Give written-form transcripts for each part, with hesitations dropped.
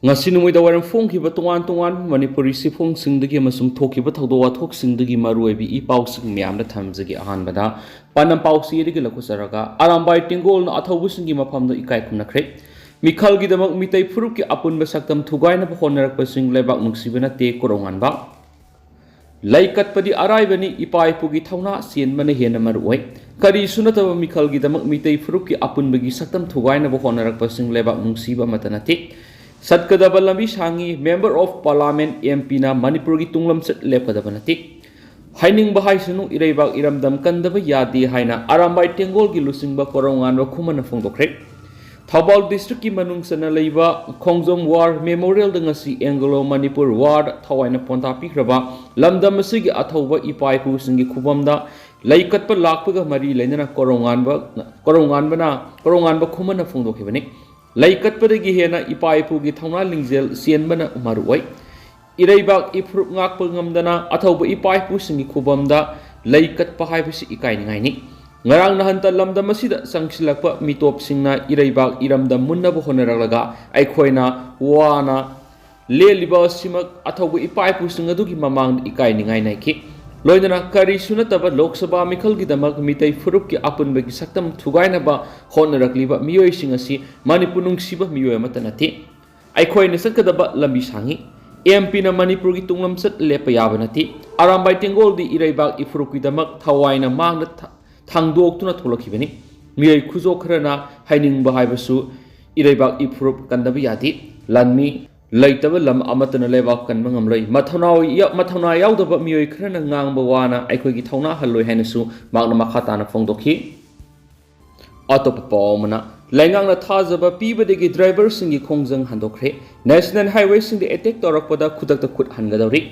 ngasi numoi da waram phong ki ba tongan tongan manipuri sifong singdagi amasung thoki ba thawdo wa thok singdagi maroi bi I paw sing myam da thamjagi ahan bada panam paw si ri gila kusaraga arambai tingol na athawu singi mafam da ikai kumna khre mikhal gi damak mitai furup ki apun ba saktam thugai na honarak pasing lebak nungsibana te Korounganba laikat padi arai bani ipai pugi thawna sien mana hena maroi kari sunata mikhal gi damak mitai furup ki apun bagi saktam thugai na honarak pasing lebak nungsiba matanati Satkadaba lambi sangi Member of Parliament MP na Manipur ki tunglam set lepkadaba nati haining bahai sunu ireibak iramdam kandaba yadi haina arambai tengol gi lusingba Korounganba khuman phongdokre Thaubal district ki manung sana leiba Khongjom War Memorial dangasi Anglo Manipur Ward thawaina ponta pikraba lamdam asigi athauba ipai pu singi khubamda laikatpa lakpaga mari leinana Korounganba khuman phongdokhibani laikat padagi hena ipai pugi thawna lingjel sienbana maruai ireibak ifrup ngak pengamdana athauba ipai pu singi khubamda laikat pahai bisi Ekainingai ni ngarang nahanta lamdam asida sangsilakpa mitop singna ireibak iramdam munna bo honaralaga aikhoina wana leliba simak athauba ipai pu singadugi mamang Ekainingai naiki loidana kari sunataba Lok Sabha mikhal gi damak mitai furup ki apun bagi saktam thugaina ba honarakliba miyoi singasi Manipur nungsiba miyoi matanati aikhoi ne sakadaba lambi sangi MP na Manipur gi tunglam sat lepa yabanati arambai tengol di ireibak ifurup ki damak thawaina mangna thangdok tuna tholakibani miyoi khujo kharana haining ba haibasu ireibak ifurup kandabi yadi lanmi laitaba lam amatana lebak kan mangamloi mathona yaudaba miyoi khrana ngangba wana aikhoi gi thawna halloi hainasu magna makhatana phongdokhi atop pawmana laingang na thajaba pibadegi driver singi khongjang handokre national highway singi attack torakpada khudakta khut hangadori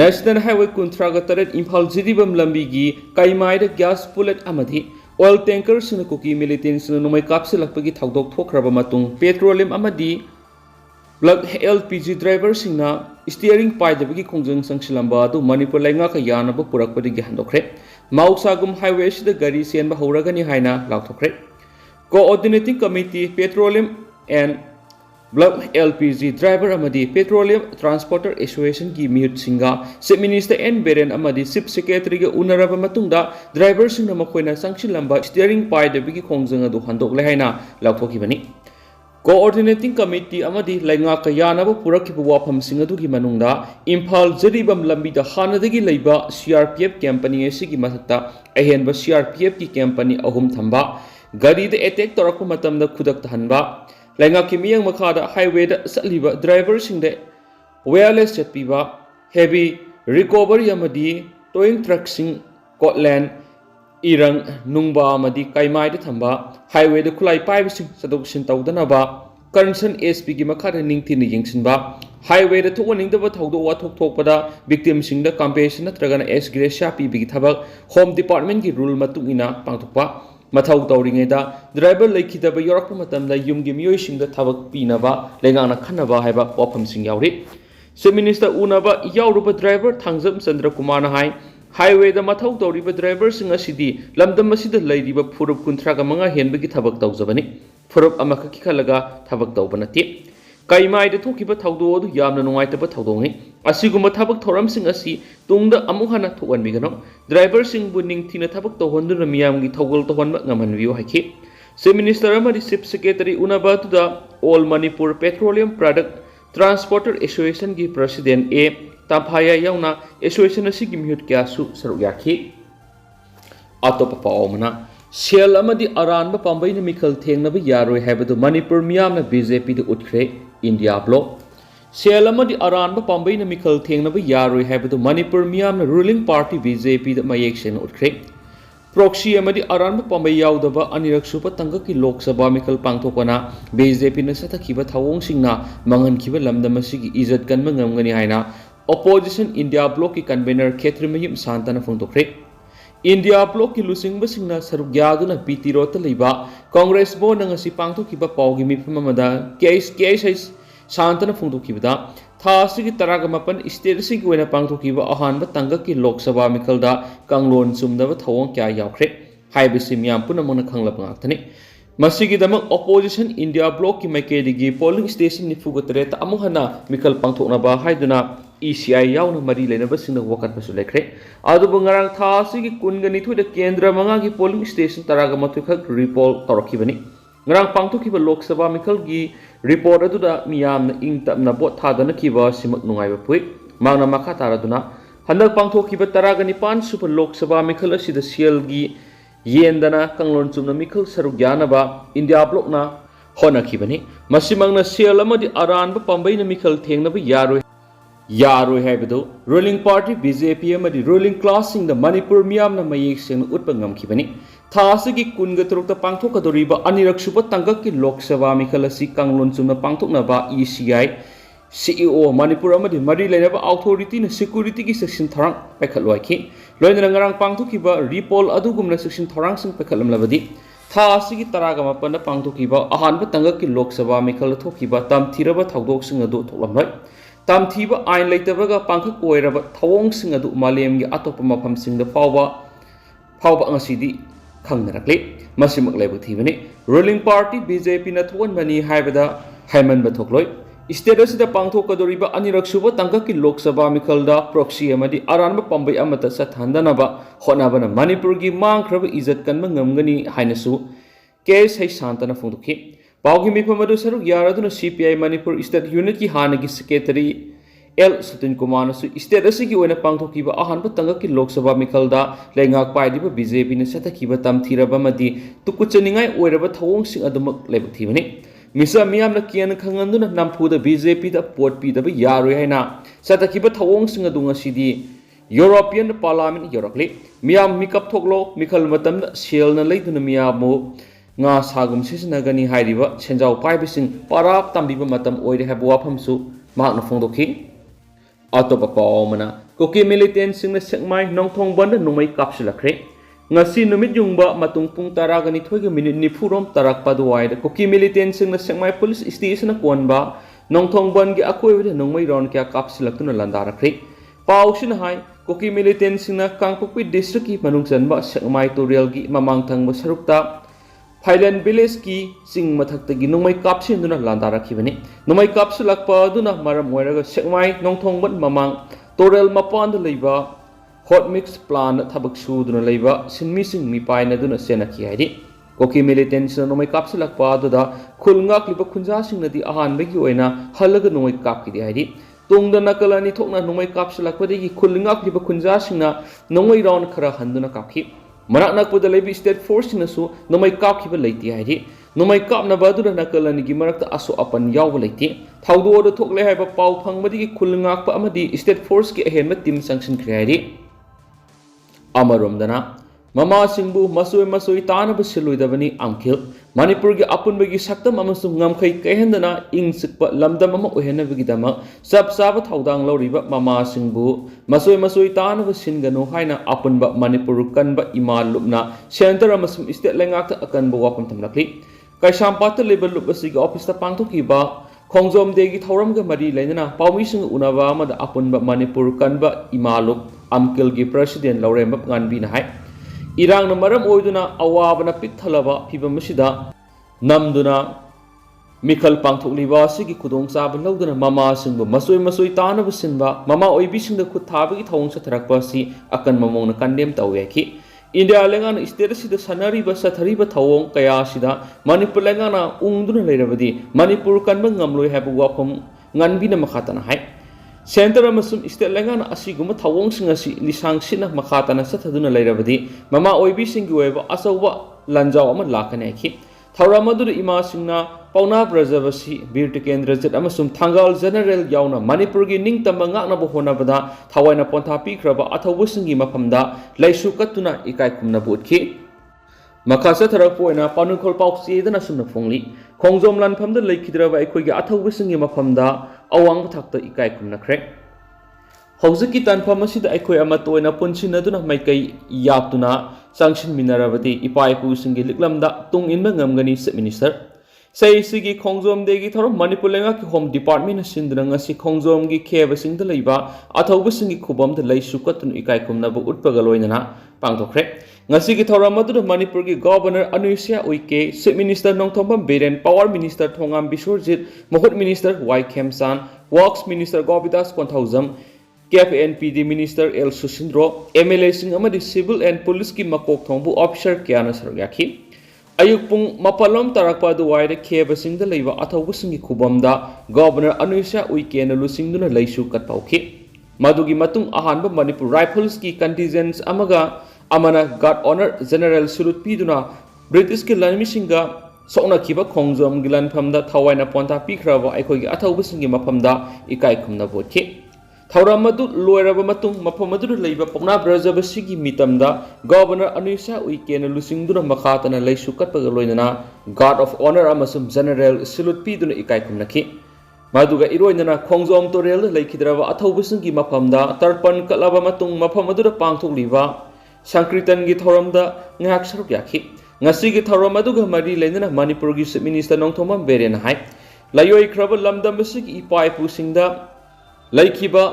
national highway 23 Imphal jidibam lambi gi kaimaida gas bullet amadi oil tanker sina Kuki militants sina numai kapsilakpagi thawdok thokraba matung petroleum amadi Plug LPG driver singna steering pai dabagi khongjang sangsilamba adu Manipur lainga ka yanaba purakpadi gi handokre mausagum highway sida gari senba horagani haina lakthokre coordinating committee petroleum and Plug LPG driver amadi petroleum transporter association ki mihut singa chief minister N Beren amadi chief secretary ge unaraba matungda driver singna makhoina sangsilamba steering pai dabagi khongjang adu handokle haina lakthokibani Coordinating Committee amadi lainga kayanaba purakhiba wafam singadugi manungda Imphal jaribam lambida hanadagi leiba CRPF company asigi mathakta ahenba CRPF ki company ahum thamba gari da attack torakpa matamda khudak tahanba lainga ki miyang makhada highway da satliba driver singde wireless chatpiba heavy recovery amadi towing truck sing Scotland Irang nungba amadi kaimai da thamba highway da khulai paibising sadoksin tawdanaba concern SP gi makhada ningthina yengsinba highway da thokaningdaba thawdo wa thokpada victim singda compensation natragana S gracia pibigi thabak home department gi rule matungina pangthokpa mathau tawringeda driver laikhidaba yorakpa matamda yumgi miyoi singda thabak pinaba lengana khanaba haiba wafam sing yauri chief minister unaba yauruba driver thangjam Chandra Kumar na hai highway da mathau tawriba driver singa sidi lamdam asida lairiba furup 35 henbagi thabak tawjabani furup amaka ki khalaga thabak tawbanati kaimai da thokiba thawdo du yamna nungaitaba thawdongi asiguma thabak thoram sing asi tungda amuhana thowanbigano driver sing bu ningthina thabak tawhonduna miyamgi thawgol tawhanba ngamanbiu haiki chief minister amadi chief secretary unaba da all Manipur petroleum product transporter association gi president A Taphaya yauna association asigi mihut kyasu saruk yakhi atopa pawmana sel amadi aranba pambaina mikhal thengnaba yaroi haibadu Manipur miyamna BJP da utkre India block sel amadi aranba pambaina mikhal thengnaba yaroi haibadu Manipur miyamna ruling party BJP da mayeksen utkre proxy amadi aranba pambai yaudaba anirak supa tangaki Lok Sabha mikhal pangthokana BJP na sathakhiba thawong singna manghankhiba lamdam asigi izat kanma ngamgani haina opposition India block ki convener Khetrimayim Santana phongtokre India block ki lusingba singna saruk yaduna PT rota leiba Congress bo nangasi pangthokiba pawgi mifam amada case Santana phongtokibada tha asigi taraga mapan state sigi oina pangthokiba ahanba tangaki Lok Sabha mikhalda kanglon sumdaba thawong kya yaukre haibisi miyam punamona khanglaba ngaktani Masigidamag opposition India block ki maikedi polling station ni fugotre ta amung hana mikal pangthokna ba haiduna ECI yauna mari lena basingna wakat basu lekre adu bangarang tha sigi kungani thuida kendra manga gi polling station taraga matukhak report torokibani ngarang pangthokkiba lok sabha mikal gi report aduda miyamna ingtamna bot thadana kiba simak nungaiba pui mangna makha taraduna handak pangthokkiba taraga nipan super lok sabha mikal asida sial gi yendana kanglon chumna mikal sarugyana India block na hona kibani masimangna sial amadi aranba pambaina mikal thengna ba yaroi haibado ruling party BJP amadi ruling class sing the Manipur miyamna mayek sing utpa ngamkibani thasigi kunga turukta pangthokadoriba anirak suba tangak ki lok sabha mikal asi kanglon chumna pangthokna ba ECI CEO Manipur amadi mari lenaba authority na security ki section tharang pekhalwai ki loina ngarang pangthokiba repol adugumna section tharang sing pekhalam labadi tha asigi taraga mapana pangthokiba ahanba tangak ki lok sabha mikal thokiba tam thiraba thaudok sing adu thoklamlai tam thiba ain leitabaga pangkhak oiraba thawong sing adu malemgi atopa mafam sing da fawba angasidi khangnarakle masimak laibu thibani ruling party BJP na thon mani haibada haiman ba thokloi state asida pangthokadoriba anirak suba tangka ki lok sabha mikalda proxy amadi aranba pambai amata sathandanaba honabana Manipur gi mangkhraba izat kanma ngamgani hainasu case hai santana phungdukhi paugi mifamadu saruk yaraduna CPI Manipur state unit ki hanagi secretary L Sutin Kumar nasu state asigi oina pangthokiba ahanba tangka ki lok sabha mikalda lengak paidiba BJP na satakhiba tamthiraba madi tukuchaningai oiraba thawong sing adumak lebuthibani Misa miyamna kian khanganduna nampuda BJP da pot pi da yaroi haina satakiba thawong singa dunga sidi European Parliament yorakle miyam mikap thoklo mikhal matamna selna leiduna miyamu nga sagum sisinagani hairiba senjau paibising parap tambiba matam oire habu waphamsu mahakna phongdokhi atopa pawmana Kuki militant singna sekmai nongthong banda numai kapsulakre ngasi numit jungba matung pung taragani thoiga minute ni phurom tarak paduai Kuki militant singna sekmai police station konba nongthong ban gi akoi wede nongmai ron kya kapsilaktuna landarakre pausin hai Kuki militant singna kangpokpi district ki manungsanba sekmai tutorial gi mamang thangba sarukta Thailand village ki sing mathakta gi nongmai kapsinduna landarakibani nongmai kapsulakpa duna maram oiraga sekmai nongthong ban mamang tutorial mapan leiba hot mix plan thabak suduna leiba sinmi sing mi paina duna senaki haidi Kuki militant sina nomai kapsilakpa aduda khulngak liba khunja singnadi ahanbagi oina halaga nomai kapkidi haidi tungda nakalani thokna nomai kapsilakpadagi khulngak liba khunja singna nomai round khara handuna kapki manak nakpada leibi state force sinasu nomai kapkiba leiti haidi nomai kapna badura nakalani gi marakta aso apan yawba leiti thawdo oda thokle haiba pau phangmadigi khulngak pa amadi state force ki ahenma team sanction khri haidi Amaromdana Mama Singbu Masoi Tanaba Siluidabani Amkil Manipur gi apunbagi saktam amasung ngamkhai kahendana ing sikpa lamdam ama ohenabigidama saba thaudang loriba Mama Singbu Masoi Tanaba Singano haina apunba Manipur kanba imal lupna center amasum state lengakta akanba wapam tamlakli Kaisampata level lupasiga office ta pangthokiba Khongjom degi thauramga mari lainana pawising unaba amada apunba Manipur kanba imalup Amkil gi president Laurem Nganbi na hai irang na maram oiduna awabana pithalaba phibamsida namduna mikhal pangthokliba sigi khudong chaba lawduna mama singba masoi tanaba sinba mama oibi singda khuthabagi thawong satharakpa si akan mamongna kandem tawwe ki India lengana state sida sanariba sathariba thawong kaya sida Manipur lengana ungduna leirabadi Manipur kanba ngamloi habu wapam nganbi na makhatana hai Center amasum state lengana asiguma thawong sing asi lisang sina makhatana sathaduna leirabadi mama oibi singi oiba asawba lanjaw ama lakane ki thawramadu ima singna pauna brajabasi bir tikendra jet amasum thangal general yauna Manipur gi ningtamba ngakna bo honabada thawaina pontha pikraba athawbu singi mafamda laisu katuna ikai kumna butki Makasa tharakpoina panukhol pausi dana sumna phongli khongjom lanphamda leikidraba aikhoigi athawbu singi mafamda awang thakta ikai kumna khre hojiki tanpham asida aikoi ama toina punsinaduna maikai yaptuna sanction minarabati ipaipu singi liklamda tung inba ngamgani minister sei sigi khongjom degi thoro manipur lenga ki home department sindra ngasi khongjom gi kheba singda leiba athauba singi khubam da lei sukatun ikai kumna bu utpaga loinana pangthokre ngasi gi thoro madu manipur gi governor anusia uike chief minister nongthombam beren power minister thongam bisurjit mohut minister y khemsan works minister gobidas konthaujam KFNPD minister L Susindro MLA sing amadi civil and police ki makok thongbu officer kyana sargyakhi ayuk pung mapalom tarakpa duwaida kheba singda leiba athaubu singi khubamda governor anusia uikena lusingduna leisu katpauki madugi matung ahanba manipur rifles ki contingents amaga amana guard honor general surut piduna british ki lanmi singa sokna kiba khongjom gilan phamda thawaina ponta pikraba aikoi gi athaubu singi maphamda ikai khumna botki thauram madu loiraba matung mafam madu leiba pokna brajaba sigi mitamda governor anusia uikena lusingduna makhatana leisu katpaga loinana guard of honor amasum general salute piduna ikai kumnaki maduga iroinana khongjom torel leikidraba athaubu singi mafamda tarpan kalaba matung mafam madu pangthokliba sankritan gi thoramda ngak saruk yakhi ngasi gi thoram maduga mari leinana manipur gi chief minister nongthomam beren hai layoi khraba lamdam sigi ipai pusingda laikiba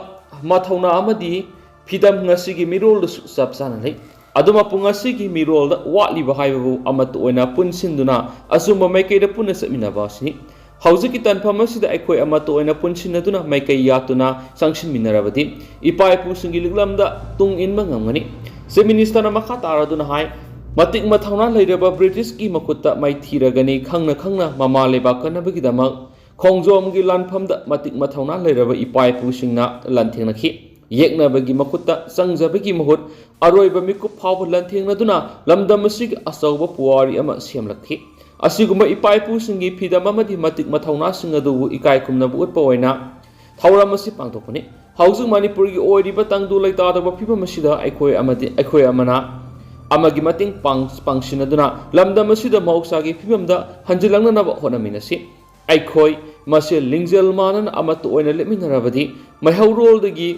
mathauna amadi phidam ngasigi mirol da sabsana lei aduma pungasigi mirol da watliba haibu amatu oina punsinduna asumba maikai da punna samina basni hauziki tanpham asida aikoi amatu oina punsinaduna maikai yatuna sangsin minarabadi ipai pusingi liglamda tung inba ngamgani se minister na makha taraduna hai matik mathauna leiraba british ki makutta mai thiragani khangna mama leba kanabagi damak khongjom gi lanphamda matik mathauna leiraba ipai pusingna lanthengnakhhi yeknabagi makutta sangjabagi mahut aroiba mikup phawba lanthengna lamdam asig asawba puari ama semlakhi asiguma ipai pusingi phidam amadi matik mathauna singadu ikai kumna bu utpa oina thauram asi pangthokpani hauju manipur gi oiriba tangdu leita da phibam asida aikoi amana amagi mating pangsinaduna lamdam asida mahoksa gi phibamda hanjilangna naba honaminasi aikoi mase lingjel manan amatu oina leminarabadi maihawrol dagi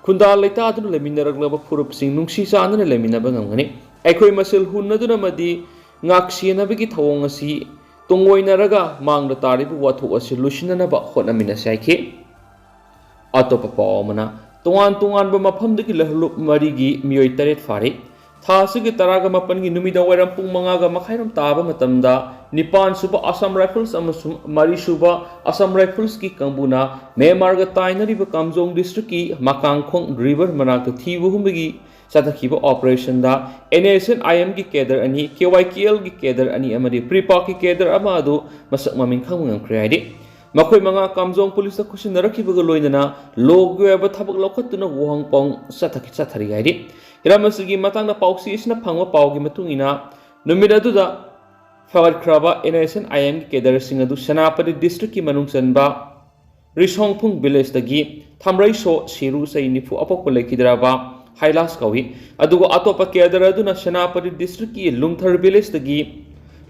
khunda leita aduna leminaraglaba phurup sing nungsi sanana leminaba ngamgani aikoi masel hunnaduna madi ngaksinabagi thawong asi tongoinaraga mangda taribu wathok asi lusinanaba honamina saikhe atopa pawmana tongan ba mafamdagi lahlup marigi miyoi taret phare थासिगी तरागा मपनगी नुमिदा वैरम पुंग मंगागा मखाइरम ताबा मतमदा निपान सुबा Assam rifles अमसुम मरी सुबा Assam rifles की कंबुना मेमार्गा ताइनरिबा Kamjong district की मकांगखोंग river मनाक थीबुहुमगी सतखिबा operation दा एनएसएन IM की cadre अनि केवाईकेएल की केडर अनि अमरी प्रीपा की केडर अमा अदु मसक ममिंग खंगंग क्रियाइदि मखोय मंगा कामजोंग पुलिस ता खुसिनरखिबगा लोइनना लोगवेबा थबक लौखतुना वहंगपोंग सतखि हाइदि हिरामसिगी मतंगना पाउसी इसना फंगवा पाउगी मतुंगिना नुमिद अदुदा फगरख्राबा एनएसएन आईएम की केडर सिंग अदु सेनापति डिस्ट्रिक्ट की मनुंग चनबा रिसोंगफुंग विलेज दगी थमरैसो सिरु सै निफु अपोको लेखिद्राबा हाइलास कवी अदुगो अतोपा केडर अदुना सेनापति डिस्ट्रिक्ट की लुंगथर विलेज दगी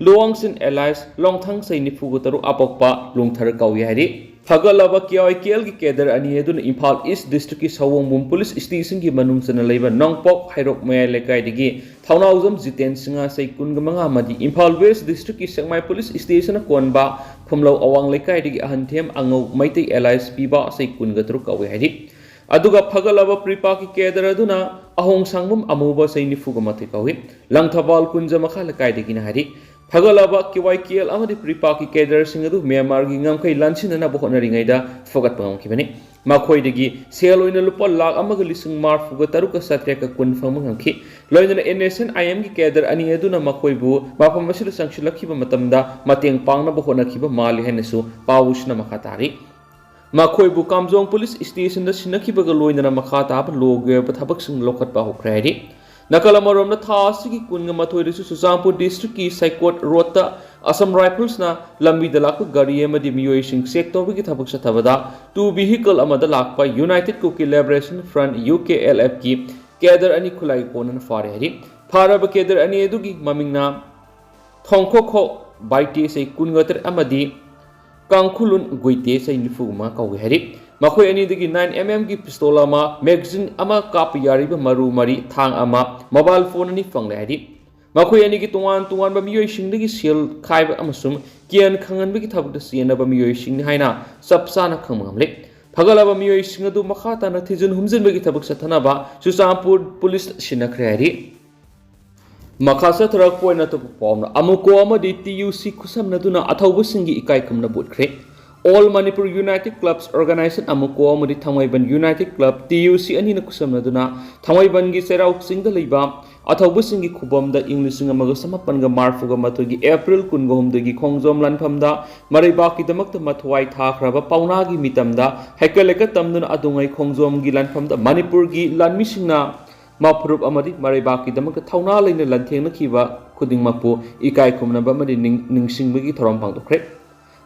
लोवांगसिन एलाइस लोंगथंग सै निफु गुतरु अपोकपा लुंगथर कवी हाइदि फगलबा केआईकेएल की केडर अनि अदुना इम्फाल ईस्ट डिस्ट्रिक्ट की सवोंगबुम पुलिस स्टेशन की मनुंग चना लेबा नोंगपोक हाइरोक मया लेकाइदगी थाउनाउजम जितेन सिंगा सै कुनगमंगा मदि इम्फाल वेस्ट डिस्ट्रिक्ट की सेंगमाई पुलिस स्टेशन कोनबा फुमलौ अवांग लेकाइदगी अहंथेम अंगौ मैतै एलाइस पीबा सै कुनगतरु कवे हाइदि अदुगा फगलबा प्रीपा की केडर अदुना अहोंग सांगबम अमुबा सै निफुगा मथे कवे लंगथबाल कुंज मखा लेकाइदगी ना हाइदि फगलबा केवाईकेएल अमदि प्रीपा की केडर सिंग अदु म्यांमार की ngамखै लानसिनना बहनरिङैदा फगत पंगखिबनि मखोइदगी सेल ओइना लुपा लाख अमग लिसिंग मार्फुगा तरुका सत्रेका कुन फंग ngамखि लोइना एनएसएन आईएम की केडर अनि अदुना मखोइबु माफम मसिल संगसिलखिबा मतमदा मतेंग पांगना बहनखिबा मालि हेनसु पावुसना मखातारि मखोइबु कामजोंग पुलिस स्टेशन दा सिनखिबगा लोइना मखाताब लोगे थबकसिंग लोखतपा होख्राइदि नकलमरोम थासिगी कुनगा मथोइदसु सुचांगपुर डिस्ट्रिक्ट की साइकोट रोड असम राइफल्स ना लंबी दलाक गाड़ी एमदी मियोइसिंग चेक तौबगी थबक सथबदा टू व्हीकल अमदा लाकपा United Kuki Liberation Front UKLF की केडर अनि खुलाई कोनन फारे हरि फारब केडर अनि एदुगी ममिंगना थोंखोखो बाइटे से कुनगतर अमदी कांखुलुन गुइते से निफुमा कौगे हरि मखोय अनि दगी 9mm की पिस्तौल मैगजीन काप यारिब मरु मरी थांग मोबाइल फोन अनि फंगले हरि ꯃꯈꯣꯏ ꯑꯅꯤꯒꯤ ꯇꯣꯉꯥꯟ ꯇꯣꯉꯥꯟꯕ ꯃꯤꯑꯣꯏꯁꯤꯡꯗꯒꯤ ꯁꯦꯜ ꯈꯥꯏꯕ ꯑꯃꯁꯨꯡ ꯀꯤꯌꯟ ꯈꯪꯍꯟꯕꯒꯤ ꯊꯕꯛꯇ ꯆꯦꯟꯅꯕ ꯃꯤꯑꯣꯏꯁꯤꯡꯅꯤ ꯍꯥꯏꯅ ꯆꯞ ꯆꯥꯅ ꯈꯪꯕ ꯉꯝꯂꯦ ꯐꯒꯠꯂꯕ ꯃꯤꯑꯣꯏꯁꯤꯡ ꯑꯗꯨ ꯃꯈꯥ ꯇꯥꯅ ꯊꯤꯖꯤꯟ ꯍꯨꯝꯖꯤꯟꯕꯒꯤ ꯊꯕꯛ ꯆꯠꯊꯅꯕ ꯆꯨꯔꯆꯥꯟꯄꯨꯔ ꯄꯨꯂꯤꯁ ꯁꯤꯟꯅꯈ꯭ꯔꯦ ꯍꯥꯏꯔꯤ ꯃꯈꯥ ꯆꯠꯊꯔꯛꯄ ꯑꯣꯏꯅ ꯑꯇꯣꯞꯄ ꯄꯥꯎꯅ ꯑꯃꯨꯀꯣ ꯑꯃꯗꯤ ꯇꯤꯌꯨꯁꯤ ꯈꯨꯠꯁꯝꯅꯗꯨꯅ ꯑꯊꯧꯕꯁꯤꯡꯒꯤ ꯏꯀꯥꯏꯈꯨꯝꯅꯕ ꯎꯠꯈ꯭ꯔꯦ All Manipur United Clubs Organization Amuko Amudi Thangmaiban United Club TUC Anina Kusamnaduna Thangmaibangi Serauksinda Leiba Athobusingi Kubomda English Amaga Samapanga Marfuga Matugi April Kungomdagi Kongzom Lanpamda Maribaki Damakta Matwai Thakraba Paunagi Mitamda Haikaleka Tamdun Adungai Kongzom Gilanpamda Manipurgi Lanmisingna Maprup Amadi Maribaki Damaka Tauna Lina Lantena Kiva Kudingmapu Ikai Kumnaba Madi Ningsingbagi Thoram Pangdokre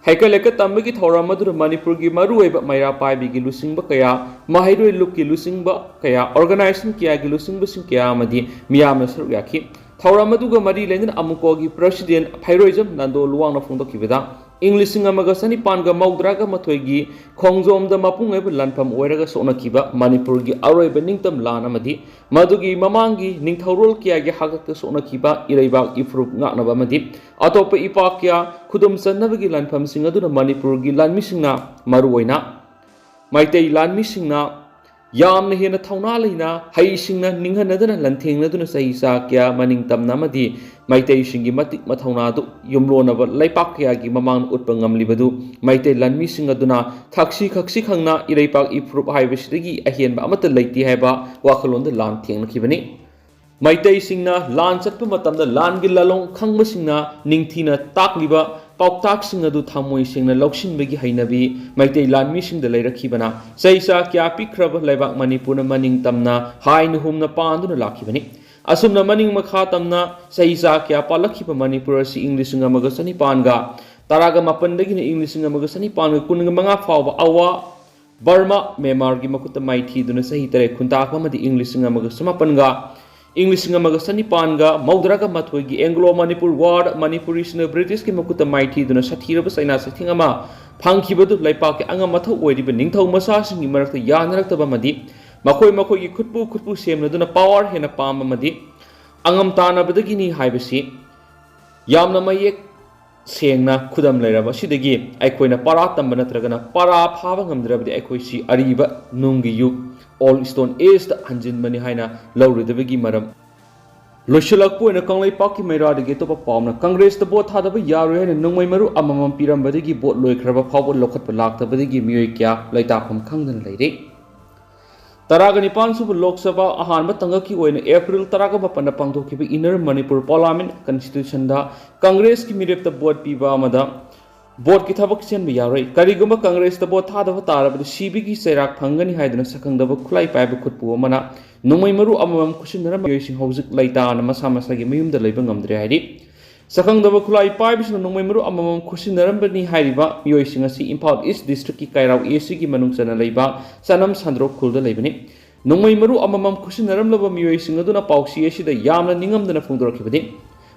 Haikaleka Tambaki Thoramadu Manipurgi Marueba Maira Paibi Lusingba Kaya Mahairu Luki Lusingba Kaya Organization Kia Lusingba Sinkia Madi Miyama Suryaki Thoramaduga Madi Lenin Amukogi President Pyroism Nando Luana Fundo Kivida English Amagasani Panga Maudraga Matoigi Kongzom the Mapung Lanpam Weraga Sonakiba Manipurgi Arab Ningtam Lana Madi Madugi Mamangi Ningtaurul Kiagi Hagaka Sonakiba Ireba Ifruk Naknaba Madi Atopa Ipakia Kudum Sanavagi Lanpam Singaduna Manipurgi Lanmisingna Maruina Maitei Lanmisingna Yamna Hena Taunalina Haisingna Ninghanadana Lantingaduna Saisa Kia Maning Tamnamadi Maitei Shingi Matik Mataunadu Yumlonaba Laipakiagi Mamang Utpangam Libadu Maitei Lanmi Singaduna Taxi Kaksi Kangna Irepak Ifrup Hibishigi Ahian Amata Lati Heba Wakalon the Lan Ting Kibani Maitei Singna Lan Satpumatam the Lan Gilalong Kangmasingna Ningtina Takliba Pauktak Singadu Tamoi Singna Lokshin Begi Hainabi Maitei Lan Missing the Later Kibana Saisa Kiapi Krab Lebak Manipuna Maning Tamna Hain Humna Panduna Lakibani Asumna Maning Makatamna Saisa Kia Palakipa Manipur si English Namagasani Panga Taraga Mapandagin English Namagasani Panga Kungamanga Fava Awa Burma Memargi Makuta Maiti Duna Sahitare Kuntaka Madi English Namagasama English Namagasani Panga Maudraga Matwigi Anglo Manipur Ward Manipuris British Kimakuta Maiti Duna Satiraba Saina Satingama Pankibadu Laipaki Angamata Wadi Ningtau Masasing Maraka Yanaraktaba Madi Makoi Makoi Kutpu Semnaduna Power Hena Pama Madi Angam Tana Badagini Haibasi Yamna Mayek Sengna Kudam Leraba Sidagi Aikoina Paratam Banatragana Para Pavangam Drabdi Aikoisi Ariba Nungi Yuk All Stone East Hanjin Mani Haina Lauri the Vigi Madam Lushalakpo in a Konglai Paki Mera the Gate of a Palm, Congress the boat had a Yaru and Nungmaru Amam Piram Badigi boat Loikraba Power Lokat Palaka Badigi Muikia Laitapam Kangan Lady Taragani Pansu Lok Sabha Ahan Batangaki in April Taragaba Pandapangto Kibi Inner Manipur Parliament Constitution da Congress Committee of the board Piva Mada Board Kitabaksan Yare, Kariguma Congress the boat had of a Tara, but the Shibiki Serak Pangani Hydra second of a Kulai Pipe Kutpuamana, Numaymaru Amam Kushinara Yoshi Hosik Laita and Masamasagi Mim the Labang of the Hadi. Second of a Kulai Pipes and Numaymaru Amam Kushinarambani Hadiva, Yoshing a sea import East District Kairao Esiki Manungsana Leba, Sanam Sandro Kulda Labani. Numaymaru Amam Kushinaram Lava Yoshing Aduna Pausi, the Yamla Ningam than a Fundorkibadi.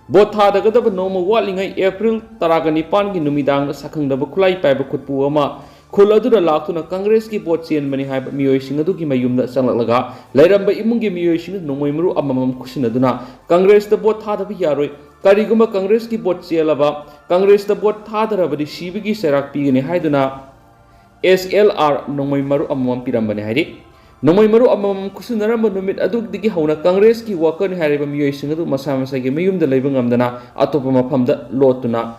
Botha the Gadaba Noma Walling April Taragani Pangi Numidang, Sakang the Kulai Pipe Kutpuama, Kuladura Lakuna Congress ki Bot Sian Mani Hab Mioishing Aduki Mayum that Sanalaga, Leramba Imungi Mioishing, Numaymaru Amam Kushinaduna, Congress the Bot Hada Yaroi, Kariguma Congress ki Bot Sialaba, Congress the Bot Hadara, but the Shibiki Serak Pigani Haiduna, SLR Numaymaru Amam Pirambani Hadi. Nomaymaru Amam Kusunaramba Numit Aduk Digi Hona Congress ki Wakan Haribam Yoishing Masamasagi Mayum the Labing Amdana, Atopama Pamda Lotuna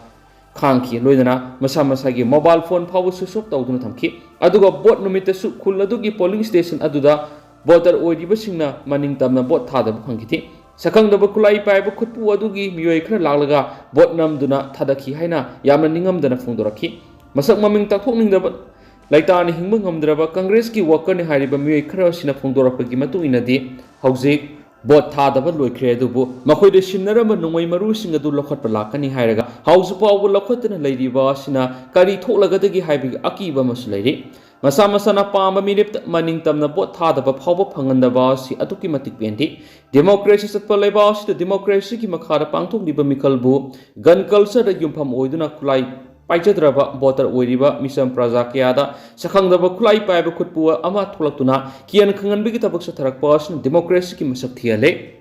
Kanki, Loidana, Masamasagi mobile phone power switch off Taudun Tamki, Aduga bot Numitasu Kuladugi polling station Aduda, Botar Oidibasina, Maning Tamna Bot Tada Pankiti, Sakang the Bakulai Pipe Kutpu Adugi, Muekra Lalaga, Bot Namduna Tadaki Haina, Yamaningam Dana Fundoraki, Masak Maming Takoning the Laitani Himbum Draba, Congress ki Wakan Hariba Muekra Sina Fundorapagi Matu inadi, Hauzik, Bot Tadaba Loikredubu, Makoi de Shinarama Numaimaru Singadu Lokat Palakani Haraga, House of Power Lokotan Lady Vasina, Kari Tolagatagi Habi Akiba Muslady, Masamasana Pama Minip Maning Tamna Bot Tadaba Power Panganda Vasi, Atuki Matik Bendi, Democracy at Palebas, the Democracy ki Makara Pangtu Liba Mikalbu, Gun culture the Yumpam Oiduna Kulai. Paichadraba, Botar Oiriba, Misam Prazakiada, Sakangdaba Kulai Pipe Kutpua, Ama Tulakuna, Kian Kangan Bigitabak Tarak Pass, Democracy Masaktiale.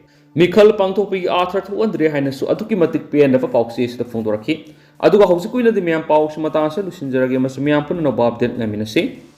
ꯃꯤꯈꯜ ꯄꯥꯡꯊꯣꯛꯄꯒꯤ ꯑꯥꯔꯊ ꯊꯣꯛꯍꯟꯗ꯭ꯔꯦ ꯍꯥꯏꯅꯁꯨ ꯑꯗꯨꯛꯀꯤ ꯃꯇꯤꯛ ꯄꯦꯟꯗꯕ ꯄꯥꯎꯆꯦꯁꯤꯗ ꯐꯣꯡꯗꯣꯔꯛꯈꯤ ꯑꯗꯨꯒ ꯍꯧꯖꯤꯛ ꯑꯣꯏꯅꯗꯤ ꯃꯌꯥꯝ ꯄꯥꯎꯁꯤ ꯃꯇꯥꯡ ꯑꯁꯤꯗ ꯂꯣꯏꯁꯤꯟꯖꯔꯒꯦ ꯑꯃꯁꯨꯡ ꯃꯌꯥꯝ ꯄꯨꯟꯅ ꯅꯧꯕ ꯑꯞꯗꯦꯠ ꯉꯥꯏꯃꯤꯟꯅꯁꯤ